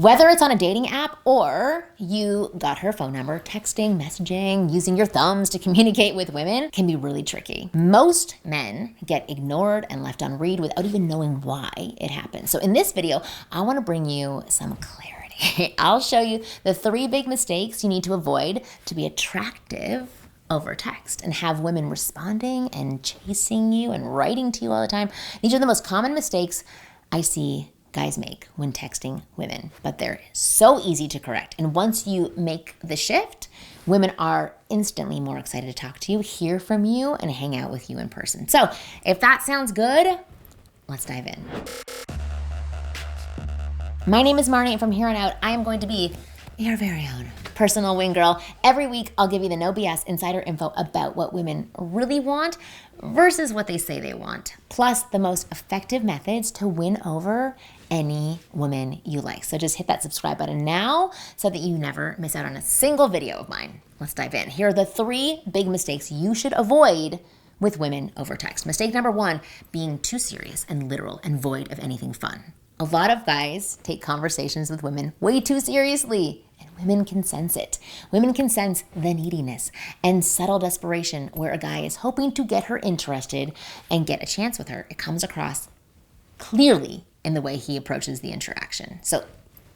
Whether it's on a dating app or you got her phone number, texting, messaging, using your thumbs to communicate with women can be really tricky. Most men get ignored and left on read without even knowing why it happens. So in this video, I want to bring you some clarity. I'll show you the 3 big mistakes you need to avoid to be attractive over text and have women responding and chasing you and writing to you all the time. These are the most common mistakes I see guys make when texting women, but they're so easy to correct. And once you make the shift, women are instantly more excited to talk to you, hear from you, and hang out with you in person. So if that sounds good, let's dive in. My name is Marni, and from here on out, I am going to be your very own personal wing girl. Every week, I'll give you the no BS insider info about what women really want versus what they say they want, plus the most effective methods to win over any woman you like. So just hit that subscribe button now so that you never miss out on a single video of mine. Let's dive in. Here are the 3 big mistakes you should avoid with women over text. Mistake number 1, being too serious and literal and void of anything fun. A lot of guys take conversations with women way too seriously, and women can sense it. Women can sense the neediness and subtle desperation where a guy is hoping to get her interested and get a chance with her. It comes across clearly in the way he approaches the interaction. So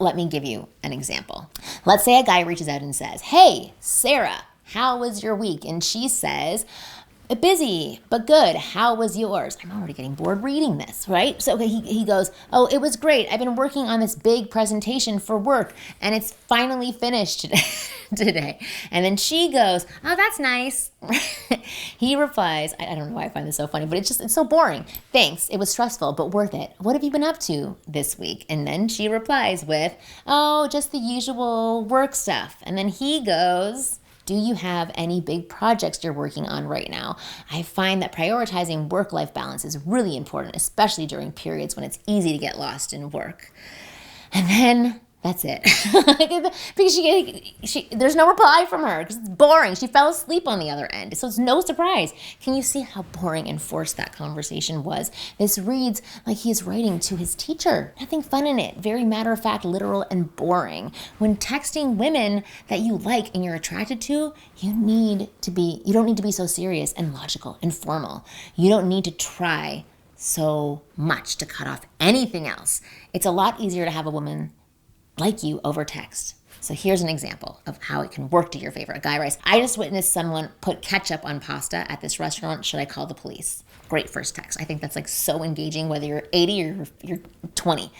let me give you an example. Let's say a guy reaches out and says, "Hey, Sarah, how was your week?" And she says, "Busy, but good. How was yours?" I'm already getting bored reading this, right? So he goes, "Oh, it was great. I've been working on this big presentation for work, and it's finally finished today." And then she goes, "Oh, that's nice." He replies, I don't know why I find this so funny, but it's so boring. "Thanks. It was stressful, but worth it. What have you been up to this week?" And then she replies with, "Oh, just the usual work stuff." And then he goes, "Do you have any big projects you're working on right now? I find that prioritizing work-life balance is really important, especially during periods when it's easy to get lost in work." And then that's it. Because there's no reply from her because it's boring. She fell asleep on the other end. So it's no surprise. Can you see how boring and forced that conversation was? This reads like he's writing to his teacher. Nothing fun in it. Very matter-of-fact, literal, and boring. When texting women that you like and you're attracted to, you don't need to be so serious and logical and formal. You don't need to try so much to cut off anything else. It's a lot easier to have a woman like you over text. So here's an example of how it can work to your favor. A guy writes, "I just witnessed someone put ketchup on pasta at this restaurant. Should I call the police?" Great first text. I think that's like so engaging, whether you're 80 or you're 20.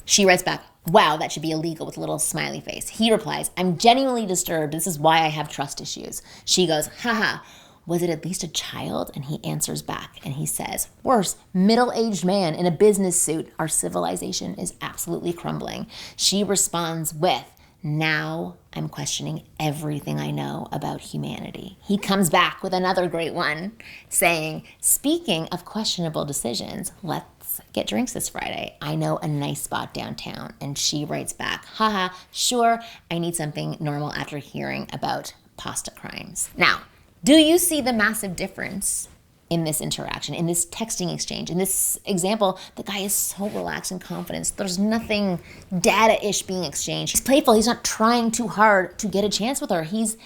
She writes back, "Wow, that should be illegal," with a little smiley face. He replies, "I'm genuinely disturbed. This is why I have trust issues." She goes, "Haha, was it at least a child?" And he answers back and he says, "Worse, middle-aged man in a business suit. Our civilization is absolutely crumbling." She responds with, "Now I'm questioning everything I know about humanity." He comes back with another great one saying, "Speaking of questionable decisions, let's get drinks this Friday. I know a nice spot downtown." And she writes back, "Haha, sure, I need something normal after hearing about pasta crimes." Now, do you see the massive difference in this interaction, in this texting exchange? In this example, the guy is so relaxed and confident. There's nothing data-ish being exchanged. He's playful. He's not trying too hard to get a chance with her. He's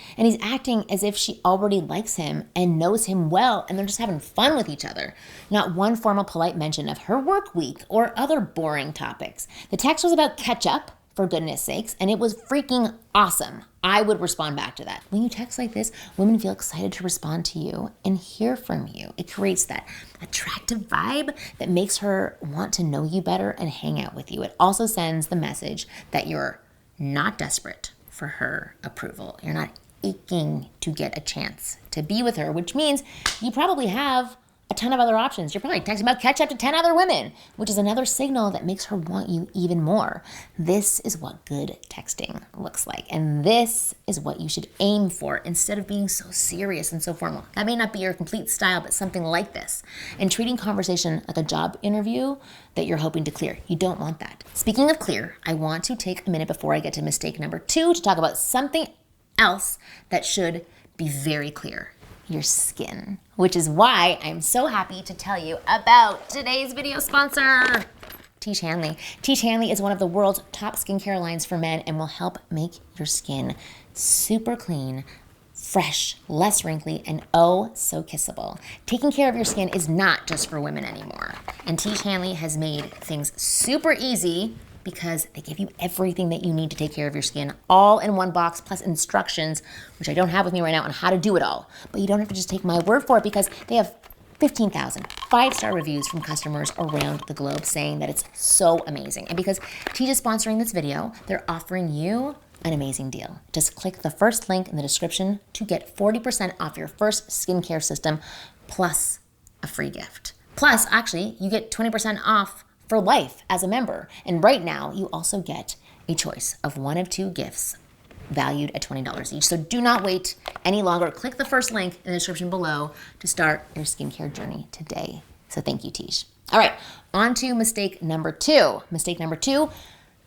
acting as if she already likes him and knows him well, and they're just having fun with each other. Not one formal, polite mention of her work week or other boring topics. The text was about ketchup, for goodness sakes, and it was freaking awesome. I would respond back to that. When you text like this, women feel excited to respond to you and hear from you. It creates that attractive vibe that makes her want to know you better and hang out with you. It also sends the message that you're not desperate for her approval. You're not aching to get a chance to be with her, which means you probably have a ton of other options. You're probably texting about ketchup to 10 other women, which is another signal that makes her want you even more. This is what good texting looks like. And this is what you should aim for instead of being so serious and so formal. That may not be your complete style, but something like this. And treating conversation like a job interview that you're hoping to clear. You don't want that. Speaking of clear, I want to take a minute before I get to mistake number 2 to talk about something else that should be very clear. Your skin, which is why I'm so happy to tell you about today's video sponsor. Tiege Hanley. Tiege Hanley is one of the world's top skincare lines for men and will help make your skin super clean, fresh, less wrinkly, and oh so kissable. Taking care of your skin is not just for women anymore. And Tiege Hanley has made things super easy because they give you everything that you need to take care of your skin all in one box, plus instructions, which I don't have with me right now, on how to do it all. But you don't have to just take my word for it because they have 15,000 5-star reviews from customers around the globe saying that it's so amazing. And because Tiege is sponsoring this video, they're offering you an amazing deal. Just click the first link in the description to get 40% off your first skincare system plus a free gift. Plus, actually, you get 20% off for life as a member. And right now, you also get a choice of one of 2 gifts valued at $20 each. So do not wait any longer. Click the first link in the description below to start your skincare journey today. So thank you, Tiege. All right, on to mistake number 2. Mistake number 2,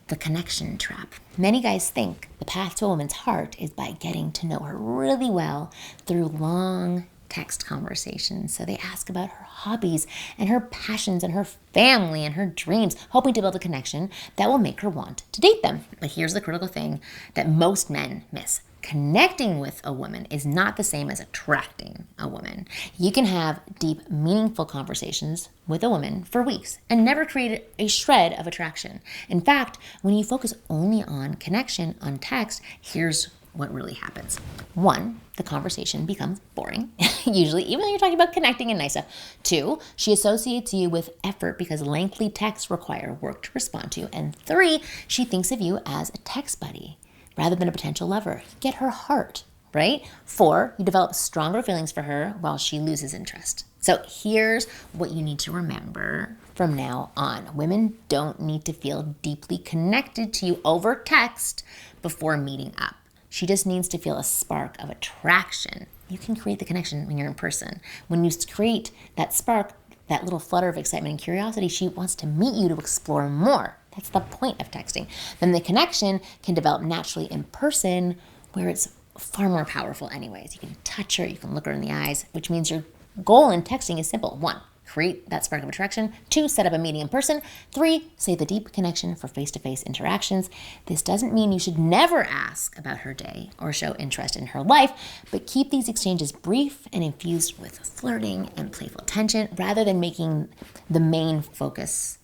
the connection trap. Many guys think the path to a woman's heart is by getting to know her really well through long text conversations. So they ask about her hobbies and her passions and her family and her dreams, hoping to build a connection that will make her want to date them. But here's the critical thing that most men miss. Connecting with a woman is not the same as attracting a woman. You can have deep, meaningful conversations with a woman for weeks and never create a shred of attraction. In fact, when you focus only on connection on text, here's what really happens. 1, the conversation becomes boring, usually, even though you're talking about connecting and nice stuff. 2, she associates you with effort because lengthy texts require work to respond to. And 3, she thinks of you as a text buddy rather than a potential lover. Get her heart, right? 4, you develop stronger feelings for her while she loses interest. So here's what you need to remember from now on. Women don't need to feel deeply connected to you over text before meeting up. She just needs to feel a spark of attraction. You can create the connection when you're in person. When you create that spark, that little flutter of excitement and curiosity, she wants to meet you to explore more. That's the point of texting. Then the connection can develop naturally in person, where it's far more powerful anyways. You can touch her, you can look her in the eyes, which means your goal in texting is simple. 1, create that spark of attraction. 2, set up a meeting in person. 3, save the deep connection for face-to-face interactions. This doesn't mean you should never ask about her day or show interest in her life, but keep these exchanges brief and infused with flirting and playful tension rather than making the main focus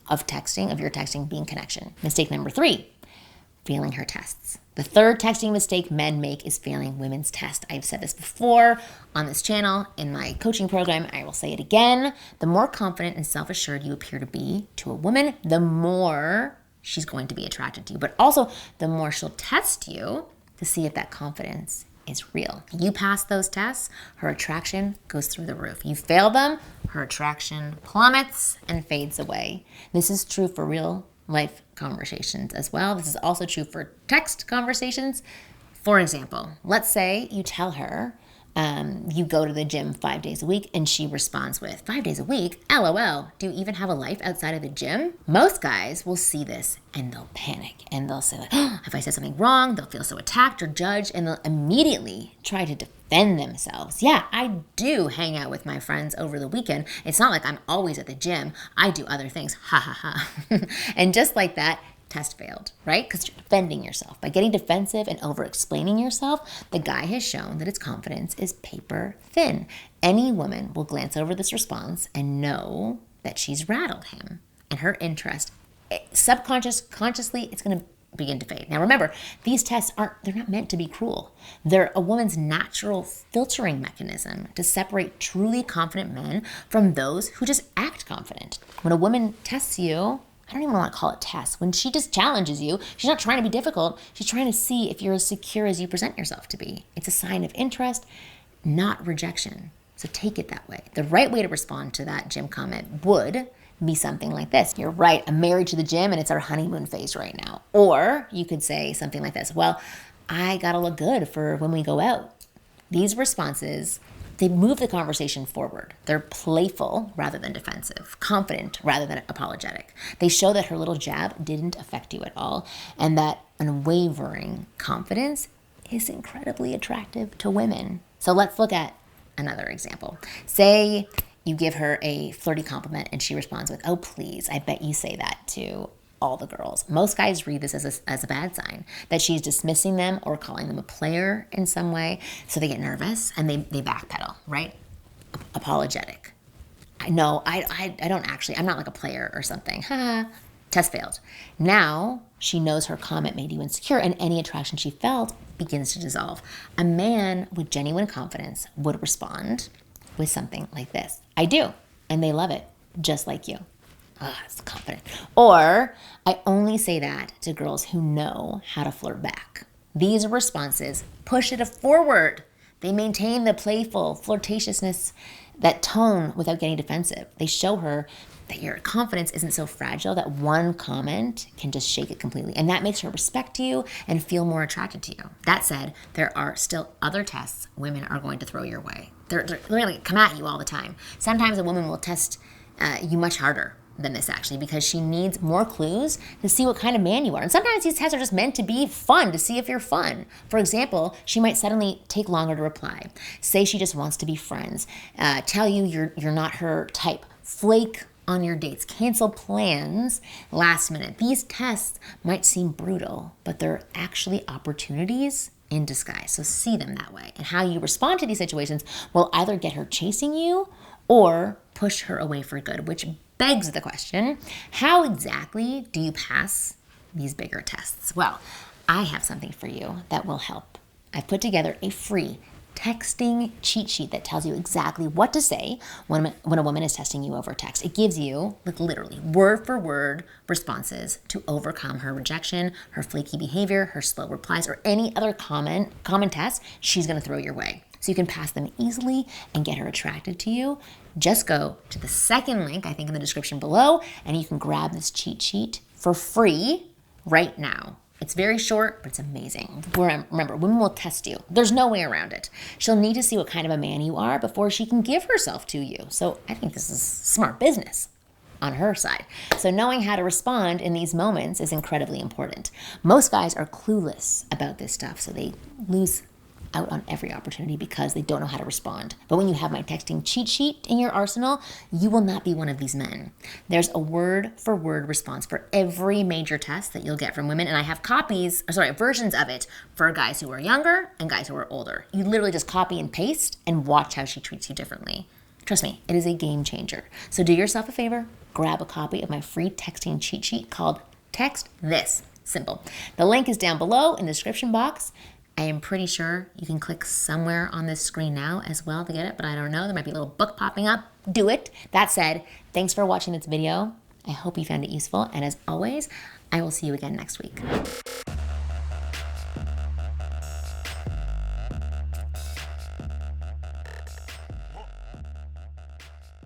of your texting being connection. Mistake number 3, failing her tests. The third texting mistake men make is failing women's tests. I've said this before on this channel. In my coaching program, I will say it again. The more confident and self-assured you appear to be to a woman, the more she's going to be attracted to you. But also, the more she'll test you to see if that confidence is real. You pass those tests, her attraction goes through the roof. You fail them, her attraction plummets and fades away. This is true for real life conversations as well. This is also true for text conversations. For example, let's say you tell her you go to the gym 5 days a week and she responds with, 5 days a week? LOL, do you even have a life outside of the gym? Most guys will see this and they'll panic and they'll say, like, oh, if I said something wrong, they'll feel so attacked or judged, and they'll immediately try to defend themselves. Yeah, I do hang out with my friends over the weekend. It's not like I'm always at the gym. I do other things. Ha ha ha. And just like that, test failed, right? Because you're defending yourself. By getting defensive and over-explaining yourself, the guy has shown that his confidence is paper thin. Any woman will glance over this response and know that she's rattled him, and her interest, consciously, it's going to begin to fade. Now remember, these tests they're not meant to be cruel. They're a woman's natural filtering mechanism to separate truly confident men from those who just act confident. When a woman tests you, I don't even want to call it tests. When she just challenges you, she's not trying to be difficult. She's trying to see if you're as secure as you present yourself to be. It's a sign of interest, not rejection. So take it that way. The right way to respond to that gym comment would be something like this. You're right, I'm married to the gym and it's our honeymoon phase right now. Or you could say something like this. Well, I gotta look good for when we go out. These responses, they move the conversation forward. They're playful rather than defensive, confident rather than apologetic. They show that her little jab didn't affect you at all, and that unwavering confidence is incredibly attractive to women. So let's look at another example. Say you give her a flirty compliment and she responds with, "Oh, please, I bet you say that to all the girls." Most guys read this as a bad sign, that she's dismissing them or calling them a player in some way. So they get nervous and they backpedal, right? Apologetic. No, I don't actually, I'm not like a player or something. Ha. Test failed. Now she knows her comment made you insecure, and any attraction she felt begins to dissolve. A man with genuine confidence would respond with something like this: "I do," and they love it, just like you. Ah, it's confident. Or, "I only say that to girls who know how to flirt back." These responses push it forward. They maintain the playful flirtatiousness, that tone, without getting defensive. They show her that your confidence isn't so fragile that one comment can just shake it completely. And that makes her respect you and feel more attracted to you. That said, there are still other tests women are going to throw your way. They're really come at you all the time. Sometimes a woman will test you much harder than this, actually, because she needs more clues to see what kind of man you are. And sometimes these tests are just meant to be fun, to see if you're fun. For example, she might suddenly take longer to reply, say she just wants to be friends, tell you you're not her type, flake on your dates, cancel plans last minute. These tests might seem brutal, but they're actually opportunities in disguise. So see them that way. And how you respond to these situations will either get her chasing you or push her away for good, which begs the question, how exactly do you pass these bigger tests? Well, I have something for you that will help. I've put together a free texting cheat sheet that tells you exactly what to say when a woman is testing you over text. It gives you, like, literally word for word responses to overcome her rejection, her flaky behavior, her slow replies, or any other common test she's going to throw your way. So you can pass them easily and get her attracted to you. Just go to the second link, I think, in the description below, and you can grab this cheat sheet for free right now. It's very short, but it's amazing. Remember, women will test you. There's no way around it. She'll need to see what kind of a man you are before she can give herself to you. So I think this is smart business on her side. So knowing how to respond in these moments is incredibly important. Most guys are clueless about this stuff, so they lose out on every opportunity because they don't know how to respond. But when you have my texting cheat sheet in your arsenal, you will not be one of these men. There's a word-for-word response for every major test that you'll get from women, and I have versions of it for guys who are younger and guys who are older. You literally just copy and paste and watch how she treats you differently. Trust me, it is a game changer. So do yourself a favor, grab a copy of my free texting cheat sheet called Text This. Simple. The link is down below in the description box. I am pretty sure you can click somewhere on this screen now as well to get it, but I don't know. There might be a little book popping up. Do it. That said, thanks for watching this video. I hope you found it useful. And as always, I will see you again next week.